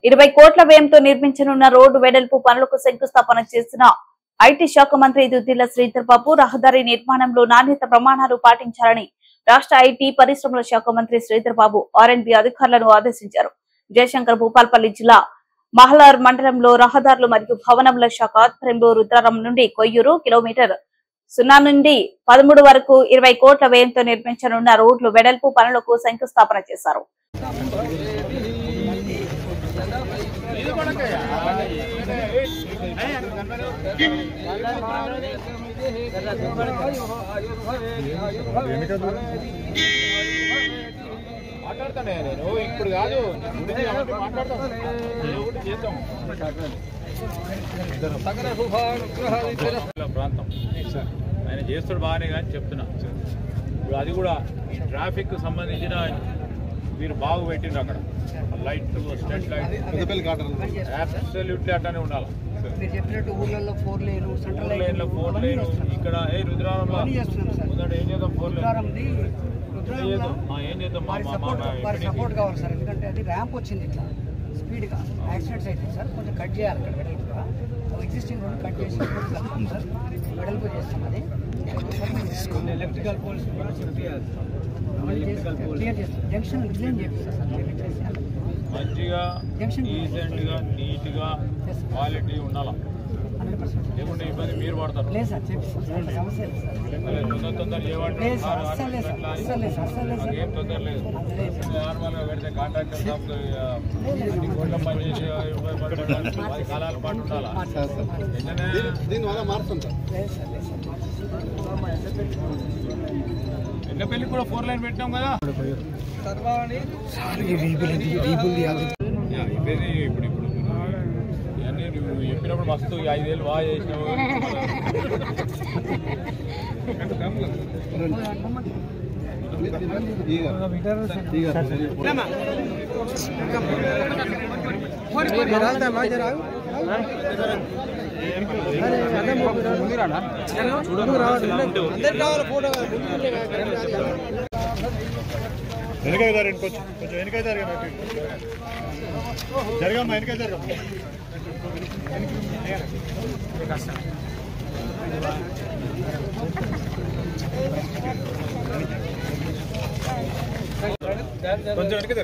20 కోట్ల వ్యయంతో నిర్మించనున్న రోడ్డు వెడల్పు పనులకు శంకుస్థాపన చేసిన ఐటీ శాఖ మంత్రి దుద్దిళ్ల శ్రీధర్ బాబు రహదారి నిర్మాణంలో నాణ్యత ప్రమాణాలు పాటించాలని రాష్ట్ర ఐటీ పరిశ్రమల శాఖ మంత్రి శ్రీధర్ బాబు ఆర్ఎండ్బి అధికారులను ఆదేశించారు. జయశంకర్ భూపాల్పల్లి జిల్లా మహలార్ మండలంలో రహదారులు మరియు భవనముల శాఖ ఆధ్వర్యంలో రుద్రారం నుండి కొయ్యూరు కిలోమీటర్ 0 నుండి 13 వరకు 20 కోట్ల వ్యయంతో నిర్మించనున్న రోడ్లు వెడల్పు పనులకు శంకుస్థాపన చేశారు. ఇప్పుడు కాదు ప్రాంతం ఆయన చేస్తాడు బాగానే కానీ చెప్తున్నా. ఇప్పుడు అది కూడా ఈ ట్రాఫిక్ సంబంధించిన మీరు బాగు పెట్టిండ్రు అక్కడ లైట్ స్ట్రీట్ లైట్ అబ్సల్యూట్లీ అట్లానే ఉండాలి. ఊర్లలో 4 లేను ఇక్కడ రుద్రారంలో ఏం చేద్దాం 4 లేన్ ఏం చేద్దాం సపోర్ట్ కావాలి సార్. ఎందుకంటే అది ర్యాంప్ వచ్చింది ఇట్లా స్పీడ్గా యాక్సిడెంట్స్ అయితే సార్ కొంచెం కట్ చేయాలి అక్కడ వెడల్పుగా. ఎగ్జిస్టింగ్ రోడ్ కట్ చేసి సార్ వెడల్పు చేస్తాం. అది ఎలక్ట్రికల్ పోల్స్ క్లియర్ చేస్తాం. జంక్షన్ డిజైన్ చేపిస్తాం సార్. మంచిగా డీసెంట్గా నీట్గా క్వాలిటీ ఉండాలా. లేకుంటే ఇబ్బంది మీరు పడతారు. లేదు సార్ చేపిస్తాం. సమస్య తొందర తొందర ఏమంటారు ఏం తొందర లేదు. నార్మల్గా పెడితే కాంట్రాక్టర్ కోట్ల పని చేసి 10 కాలాల పాటు ఉండాలా. దీనివల్ల మారుతుంది. ఎన్నపల్లి కూడా 4 లైన్ పెట్టినాం కదా. ఇప్పుడు ఇవన్నీ నువ్వు చెప్పినప్పుడు మస్తు 5 వేలు బాగా చేసినావు. వెనక కొంచెం వెనక జరగమ్మా వెనక జరగమ్మా. కొంచెం వెనక కొంచెం